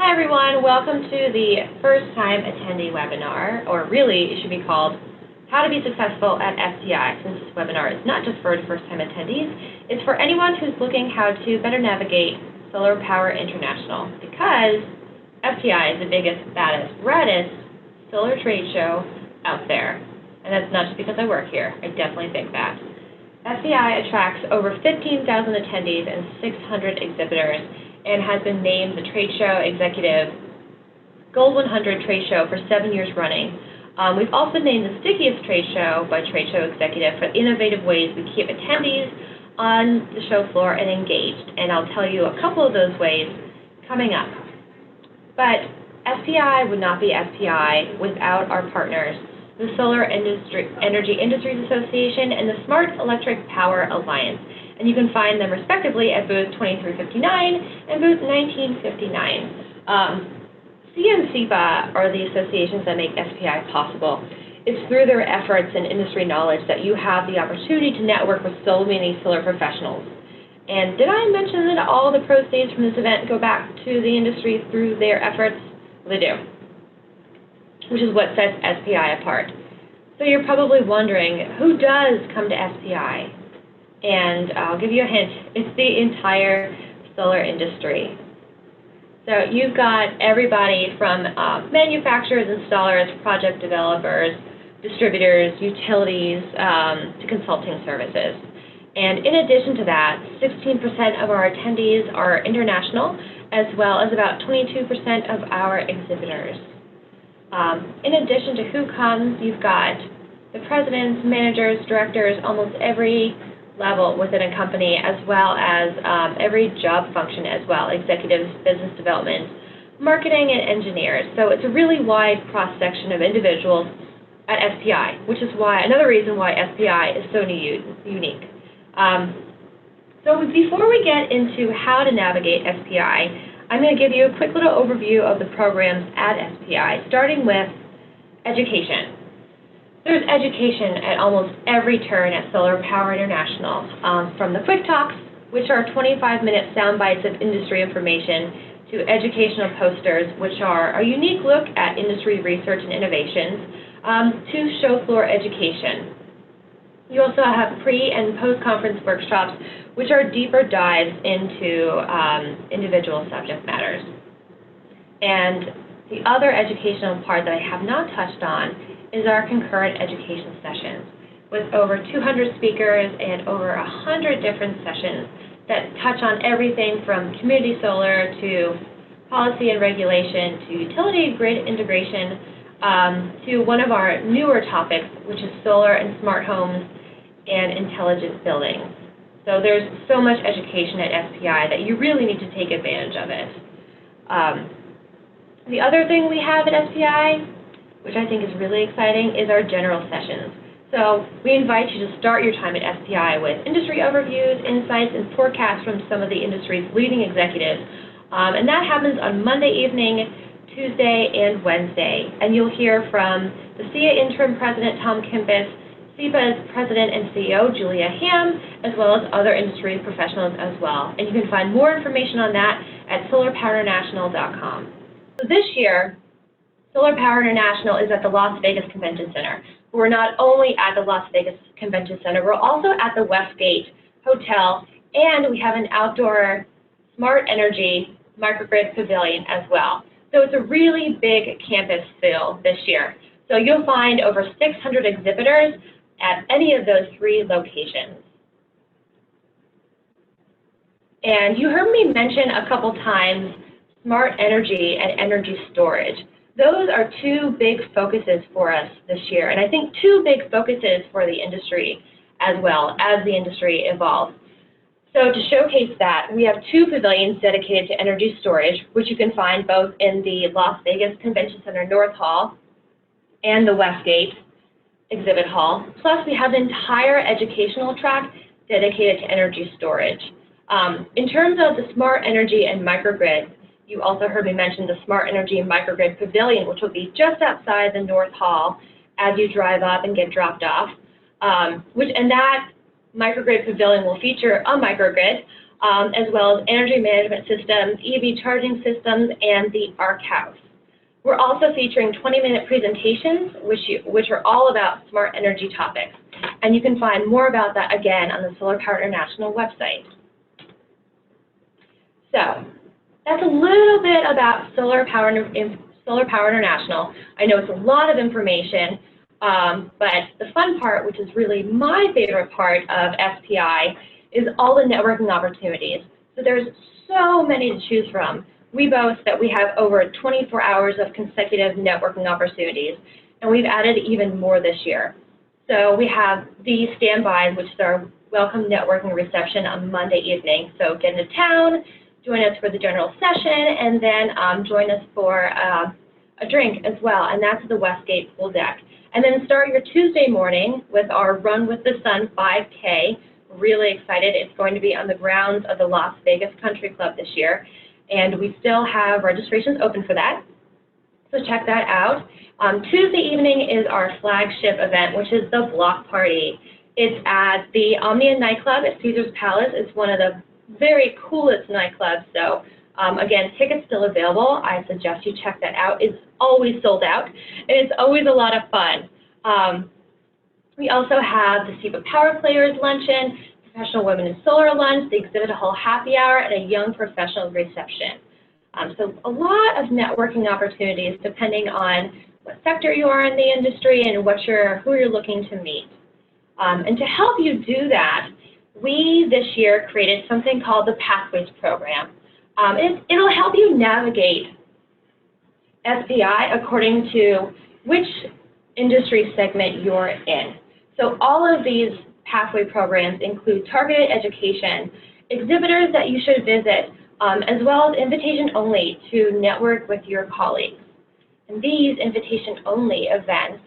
Hi everyone, welcome to the first time attendee webinar, or really it should be called How to be Successful at SPI, since this webinar is not just for first time attendees, it's for anyone who's looking how to better navigate Solar Power International, because SPI is the biggest, baddest, reddest solar trade show out there. And that's not just because I work here, I definitely think that. SPI attracts over 15,000 attendees and 600 exhibitors, and has been named the Trade Show Executive Gold 100 Trade Show for 7 years running. We've also been named the stickiest trade show by Trade Show Executive for innovative ways we keep attendees on the show floor and engaged. And I'll tell you a couple of those ways coming up. But SPI would not be SPI without our partners, the Solar Energy Industries Association and the Smart Electric Power Alliance. And you can find them respectively at booth 2359 and booth 1959. SEA and SEPA are the associations that make SPI possible. It's through their efforts and industry knowledge that you have the opportunity to network with so many solar professionals. And did I mention that all the proceeds from this event go back to the industry through their efforts? Well, they do, which is what sets SPI apart. So you're probably wondering, who does come to SPI? And I'll give you a hint, it's the entire solar industry. So you've got everybody from manufacturers, installers, project developers, distributors, utilities, to consulting services. And in addition to that, 16% of our attendees are international, as well as about 22% of our exhibitors. In addition to who comes, you've got the presidents, managers, directors, almost every level within a company, as well as every job function as well, executives, business development, marketing, and engineers. So it's a really wide cross-section of individuals at SPI, which is why, another reason why SPI is so unique. So before we get into how to navigate SPI, I'm going to give you a quick little overview of the programs at SPI, starting with education. There's education at almost every turn at Solar Power International, from the quick talks, which are 25-minute sound bites of industry information, to educational posters, which are a unique look at industry research and innovations, to show floor education. You also have pre- and post-conference workshops, which are deeper dives into individual subject matters. And the other educational part that I have not touched on is our concurrent education sessions, with over 200 speakers and over 100 different sessions that touch on everything from community solar to policy and regulation to utility grid integration, to one of our newer topics, which is solar and smart homes and intelligent buildings. So there's so much education at SPI that you really need to take advantage of it. The other thing we have at SPI, which I think is really exciting, is our general sessions. So we invite you to start your time at SPI with industry overviews, insights, and forecasts from some of the industry's leading executives. And that happens on Monday evening, Tuesday, and Wednesday. And you'll hear from the SEA Interim President, Tom Kimpus, SEPA's President and CEO, Julia Ham, as well as other industry professionals as well. And you can find more information on that at solarpowerinternational.com. So this year, Solar Power International is at the Las Vegas Convention Center. We're not only at the Las Vegas Convention Center, we're also at the Westgate Hotel, and we have an outdoor smart energy microgrid pavilion as well. So it's a really big campus feel this year. So you'll find over 600 exhibitors at any of those three locations. And you heard me mention a couple times smart energy and energy storage. Those are two big focuses for us this year, and I think two big focuses for the industry as well as the industry evolves. So to showcase that, we have two pavilions dedicated to energy storage, which you can find both in the Las Vegas Convention Center North Hall and the Westgate Exhibit Hall. Plus, we have an entire educational track dedicated to energy storage. In terms of the smart energy and microgrid, you also heard me mention the Smart Energy and Microgrid Pavilion, which will be just outside the North Hall as you drive up and get dropped off. And that microgrid pavilion will feature a microgrid as well as energy management systems, EV charging systems, and the ARC House. We're also featuring 20-minute presentations, which are all about smart energy topics. And you can find more about that, again, on the Solar Power International website. So that's a little bit about Solar Power International. I know it's a lot of information, but the fun part, which is really my favorite part of SPI, is all the networking opportunities. So there's so many to choose from. We boast that we have over 24 hours of consecutive networking opportunities, and we've added even more this year. So we have the standbys, which is our welcome networking reception on Monday evening. So get into town, join us for the general session, and then join us for a drink as well, and that's the Westgate Pool Deck. And then start your Tuesday morning with our Run with the Sun 5K. Really excited. It's going to be on the grounds of the Las Vegas Country Club this year, and we still have registrations open for that. So check that out. Tuesday evening is our flagship event, which is the Block Party. It's at the Omnia nightclub at Caesar's Palace. It's one of the very coolest nightclubs. So again, tickets still available. I suggest you check that out. It's always sold out, and it's always a lot of fun. We also have the SPI Power Players Luncheon, Professional Women in Solar Lunch, the Exhibit Hall Happy Hour, and a Young Professional Reception. So a lot of networking opportunities depending on what sector you are in the industry and who you're looking to meet. And to help you do that, we this year created something called the Pathways Program. It'll help you navigate SPI according to which industry segment you're in. So all of these pathway programs include targeted education, exhibitors that you should visit, as well as invitation only to network with your colleagues. And these invitation only events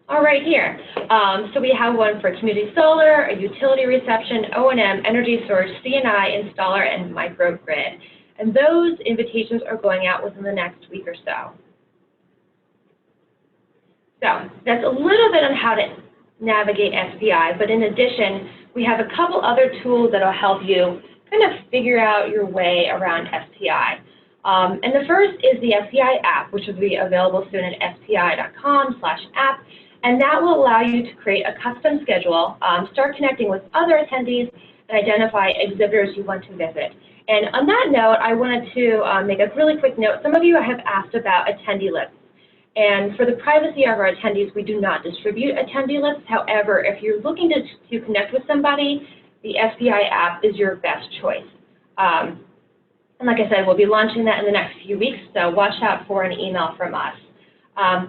are right here. So we have one for community solar, a utility reception, O&M, energy storage, C&I, installer, and microgrid. And those invitations are going out within the next week or so. So that's a little bit on how to navigate SPI, but in addition, we have a couple other tools that will help you kind of figure out your way around SPI. And the first is the SPI app, which will be available soon at spi.com/app, and that will allow you to create a custom schedule, start connecting with other attendees, and identify exhibitors you want to visit. And on that note, I wanted to make a really quick note. Some of you have asked about attendee lists. And for the privacy of our attendees, we do not distribute attendee lists. However, if you're looking to connect with somebody, the SPI app is your best choice. And like I said, we'll be launching that in the next few weeks, so watch out for an email from us.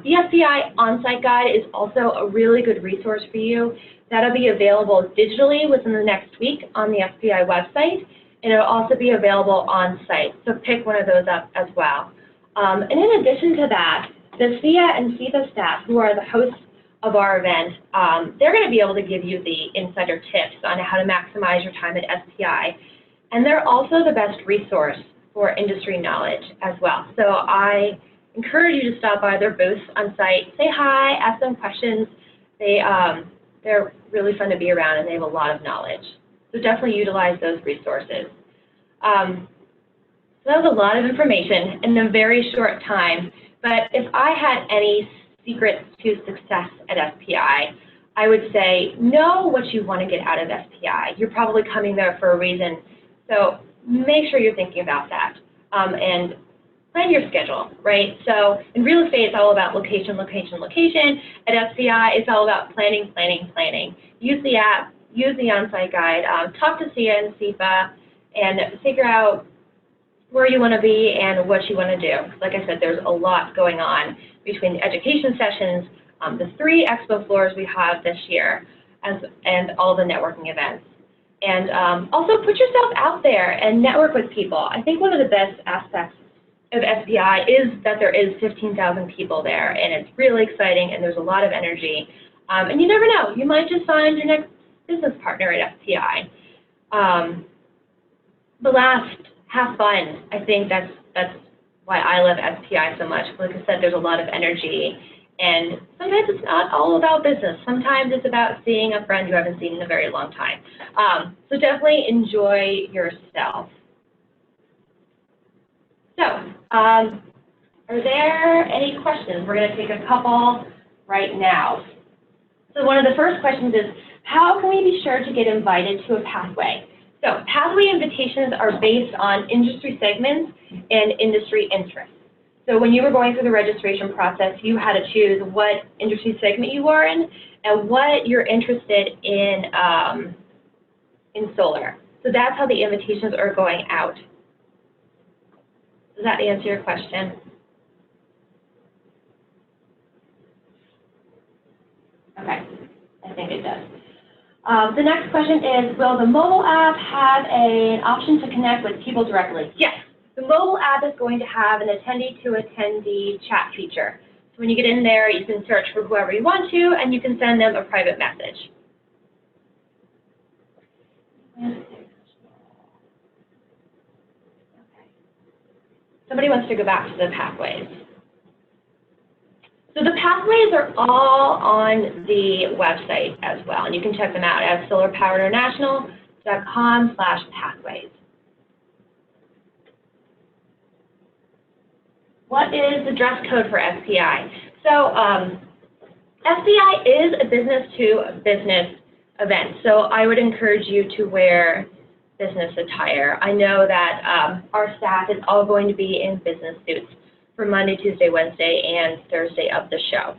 The SPI on-site guide is also a really good resource for you. That'll be available digitally within the next week on the SPI website, and it'll also be available on-site, so pick one of those up as well. And in addition to that, the SIA and CIFA staff, who are the hosts of our event, they're going to be able to give you the insider tips on how to maximize your time at SPI. And they're also the best resource for industry knowledge as well. So I encourage you to stop by their booths on site, say hi, ask them questions. They're really fun to be around, and they have a lot of knowledge. So definitely utilize those resources. So that was a lot of information in a very short time. But if I had any secrets to success at SPI, I would say know what you want to get out of SPI. You're probably coming there for a reason, so make sure you're thinking about that. And plan your schedule, right? So in real estate, it's all about location, location, location. At SPI, it's all about planning, planning, planning. Use the app, use the on-site guide, talk to SIA and CIFA, and figure out where you want to be and what you want to do. Like I said, there's a lot going on between the education sessions, the 3 expo floors we have this year, and all the networking events. And also put yourself out there and network with people. I think one of the best aspects of SPI is that there is 15,000 people there, and it's really exciting, and there's a lot of energy. And you never know, you might just find your next business partner at SPI. The last, have fun. I think that's why I love SPI so much. Like I said, there's a lot of energy, And sometimes it's not all about business. Sometimes it's about seeing a friend you haven't seen in a very long time. So definitely enjoy yourself. So, are there any questions? We're going to take a couple right now. So one of the first questions is, how can we be sure to get invited to a pathway? So pathway invitations are based on industry segments and industry interests. So when you were going through the registration process, you had to choose what industry segment you are in and what you're interested in solar. So that's how the invitations are going out. Does that answer your question? Okay, I think it does. The next question is, will the mobile app have an option to connect with people directly? Yes, the mobile app is going to have an attendee-to-attendee chat feature. So when you get in there, you can search for whoever you want to, and you can send them a private message. Somebody wants to go back to the pathways. So the pathways are all on the website as well, and you can check them out at solarpowerinternational.com/pathways. What is the dress code for SPI? So SPI is a business-to-business event, so I would encourage you to wear business attire. I know that our staff is all going to be in business suits for Monday, Tuesday, Wednesday, and Thursday of the show.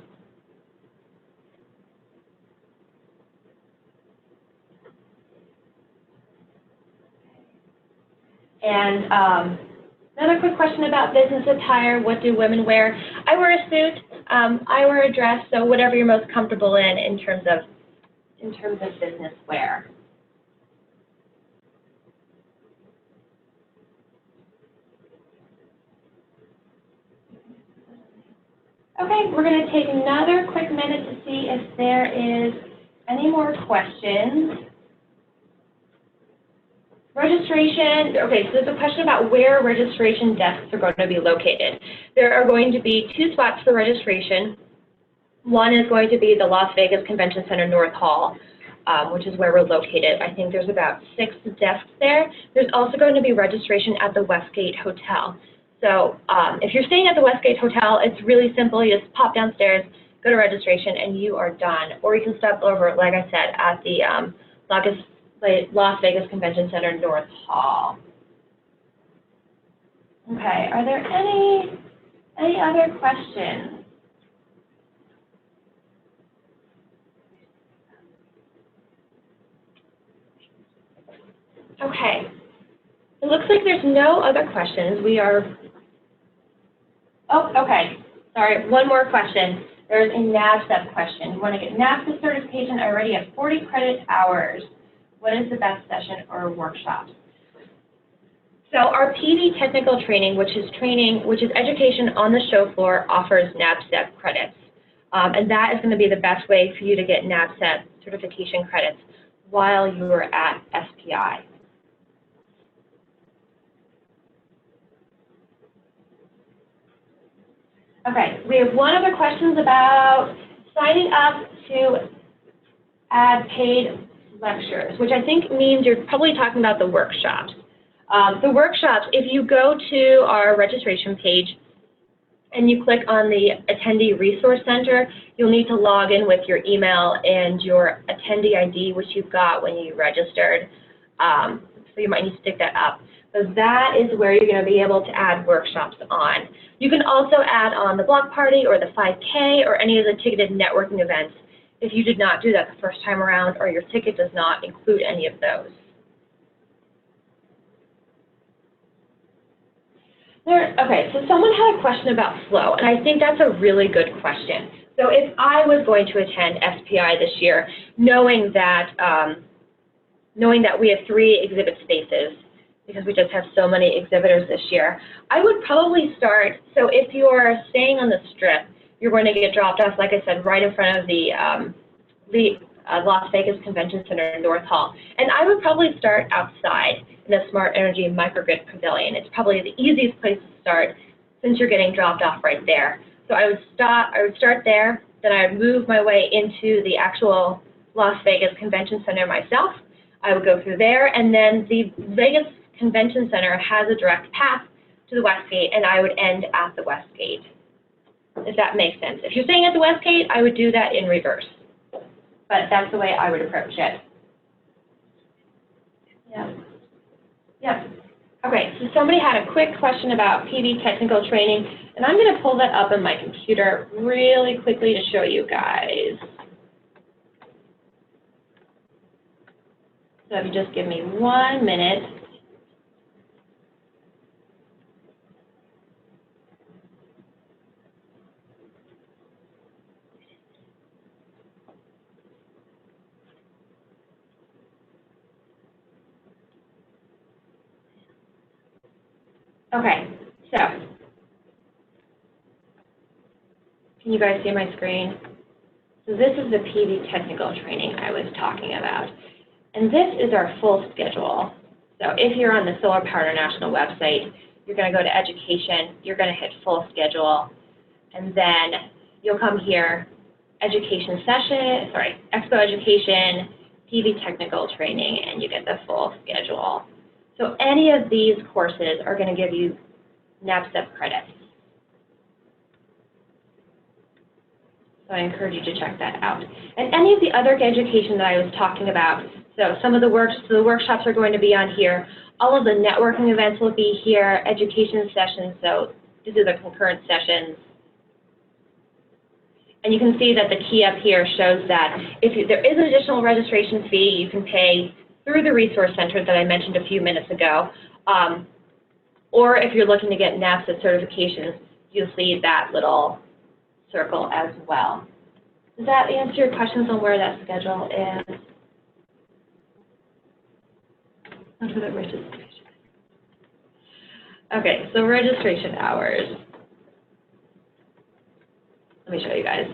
And another quick question about business attire, what do women wear? I wear a suit, I wear a dress, so whatever you're most comfortable in terms of business wear. Okay, we're going to take another quick minute to see if there is any more questions. Registration, okay, so there's a question about where registration desks are going to be located. There are going to be 2 spots for registration. One is going to be the Las Vegas Convention Center North Hall, which is where we're located. I think there's about 6 desks there. There's also going to be registration at the Westgate Hotel. So if you're staying at the Westgate Hotel, it's really simple. You just pop downstairs, go to registration, and you are done. Or you can step over, like I said, at the Las Vegas Convention Center North Hall. Okay, are there any other questions? Okay, it looks like there's no other questions. We are, oh, okay, sorry, one more question. There's a NAVCEP question. You want to get NAVCEP certification already at 40 credit hours. What is the best session or workshop? So our PD technical training, which is education on the show floor, offers NAVCEP credits. And that is going to be the best way for you to get NAVCEP certification credits while you are at SPI. Okay, we have one other question about signing up to add paid lectures, which I think means you're probably talking about the workshops. The workshops, if you go to our registration page and you click on the Attendee Resource Center, you'll need to log in with your email and your attendee ID, which you got when you registered. So you might need to stick that up. So that is where you're going to be able to add workshops on. You can also add on the block party or the 5K or any of the ticketed networking events if you did not do that the first time around or your ticket does not include any of those. Okay, so someone had a question about flow, and I think that's a really good question. So if I was going to attend SPI this year, knowing that we have 3 exhibit spaces, because we just have so many exhibitors this year, I would probably start, so if you're staying on the strip, you're going to get dropped off, like I said, right in front of the Las Vegas Convention Center North Hall. And I would probably start outside in the Smart Energy Microgrid Pavilion. It's probably the easiest place to start since you're getting dropped off right there. So I would start there, then I would move my way into the actual Las Vegas Convention Center myself. I would go through there, and then the Vegas Convention Center has a direct path to the West Gate, and I would end at the West Gate, if that makes sense. If you're staying at the West Gate, I would do that in reverse. But that's the way I would approach it. Yeah. Yeah. Okay, so somebody had a quick question about PV technical training, and I'm going to pull that up on my computer really quickly to show you guys. So if you just give me 1 minute. Okay, so can you guys see my screen? So this is the PV technical training I was talking about. And this is our full schedule. So if you're on the Solar Power International website, you're going to go to education, you're going to hit full schedule, and then you'll come here, education session, expo education, PV technical training, and you get the full schedule. So any of these courses are going to give you NABCEP credits. So I encourage you to check that out. And any of the other education that I was talking about, so some of the workshops are going to be on here. All of the networking events will be here, education sessions, so these are the concurrent sessions. And you can see that the key up here shows that there is an additional registration fee you can pay through the Resource Center that I mentioned a few minutes ago. Or if you're looking to get NABCEP certifications, you'll see that little circle as well. Does that answer your questions on where that schedule is? For the registration. Okay, so registration hours. Let me show you guys.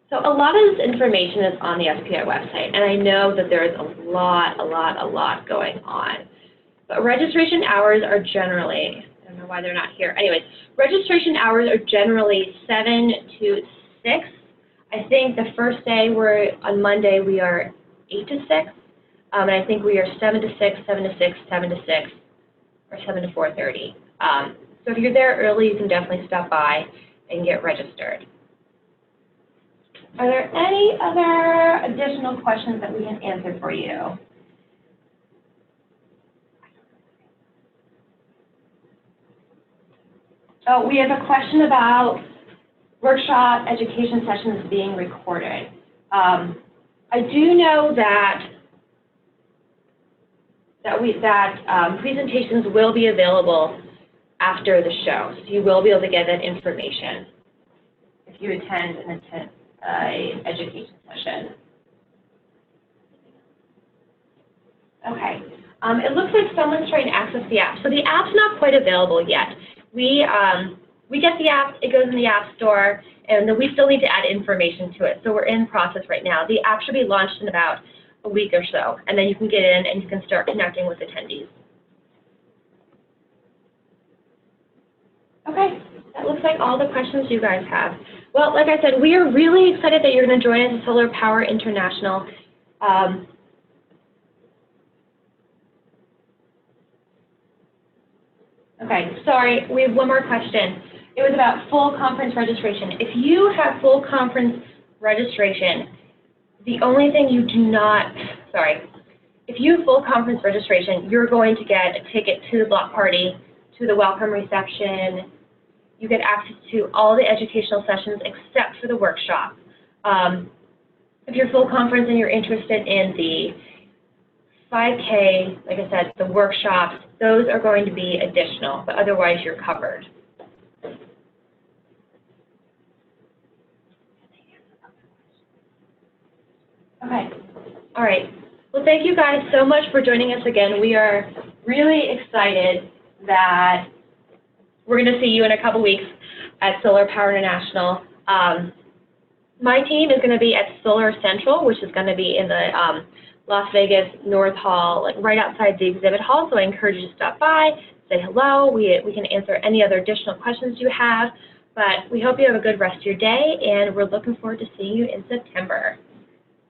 So a lot of this information is on the SPI website, and I know that there is a lot going on. But registration hours are generally, I don't know why they're not here. Anyways, registration hours are generally 7 to 6. I think the first day on Monday we are 8 to 6. And I think we are 7 to 6, 7 to 6, 7 to 6, or 7 to 4:30. So if you're there early, you can definitely stop by and get registered. Are there any other additional questions that we can answer for you? Oh, we have a question about workshop education sessions being recorded. I do know that presentations will be available after the show, so you will be able to get that information if you attend an education session. Okay, it looks like someone's trying to access the app. So the app's not quite available yet. We get the app, it goes in the App Store, and then we still need to add information to it. So we're in process right now. The app should be launched in about a week or so, and then you can get in and you can start connecting with attendees. Okay, that looks like all the questions you guys have. Well, like I said, we are really excited that you're going to join us at Solar Power International. Okay, sorry, we have one more question. It was about full conference registration. If you have full conference registration, the only thing you do not, if you have full conference registration, you're going to get a ticket to the block party, to the welcome reception. You get access to all the educational sessions except for the workshop. If you're full conference and you're interested in the 5K, like I said, the workshops, those are going to be additional, but otherwise you're covered. Okay, all right. Well, thank you guys so much for joining us again. We are really excited that we're going to see you in a couple weeks at Solar Power International. My team is going to be at Solar Central, which is going to be in the Las Vegas North Hall, like right outside the exhibit hall. So I encourage you to stop by, say hello. We can answer any other additional questions you have. But we hope you have a good rest of your day, and we're looking forward to seeing you in September.